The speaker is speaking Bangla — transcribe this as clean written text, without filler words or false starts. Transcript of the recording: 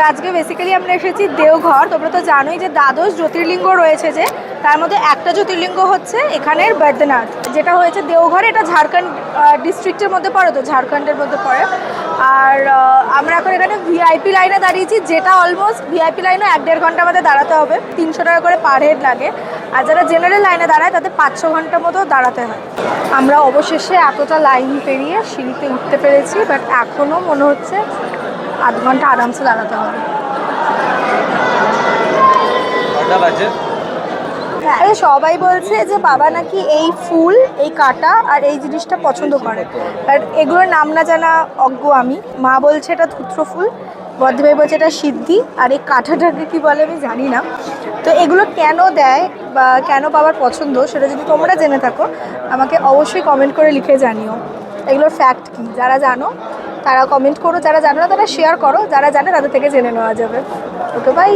আজকে বেসিক্যালি আমরা এসেছি দেওঘর। তোমরা তো জানোই যে দ্বাদশ জ্যোতির্লিঙ্গ রয়েছে, যে তার মধ্যে একটা জ্যোতির্লিঙ্গ হচ্ছে এখানের বৈদ্যনাথ, যেটা হয়েছে দেওঘরে। এটা ঝাড়খণ্ড ডিস্ট্রিক্টের মধ্যে পড়ে, তো ঝাড়খণ্ডের মধ্যে পড়ে। আর আমরা এখন এখানে ভিআইপি লাইনে দাঁড়িয়েছি, যেটা অলমোস্ট ভিআইপি লাইনে 1-1.5 ঘন্টা আমাদের দাঁড়াতে হবে। 300 টাকা করে পার হেড লাগে। আর যারা জেনারেল লাইনে দাঁড়ায় তাদের 500 ঘন্টা মতো দাঁড়াতে হয়। আমরা অবশেষে এতটা লাইন পেরিয়ে সিঁড়িতে উঠতে পেরেছি, বাট এখনও মনে হচ্ছে 8 ঘন্টা আরামসে দাঁড়াতে হবে। আরে সবাই বলছে যে বাবা নাকি এই ফুল, এই কাঁটা আর এই জিনিসটা পছন্দ করে, আর এগুলোর নাম না জানা অজ্ঞ আমি। মা বলছে এটা ধুত্র ফুল, বদ্দিভাই বলছে এটা সিদ্ধি, আর এই কাঁটাটাকে কী বলে আমি জানি না। তো এগুলো কেন দেয় বা কেন বাবার পছন্দ, সেটা যদি তোমরা জেনে থাকো আমাকে অবশ্যই কমেন্ট করে লিখে জানিও। এগুলোর ফ্যাক্ট কী, যারা জানো তারা কমেন্ট করো, যারা জানো না তারা শেয়ার করো, যারা জানে তাদের থেকে জেনে নেওয়া যাবে। ওকে, বাই।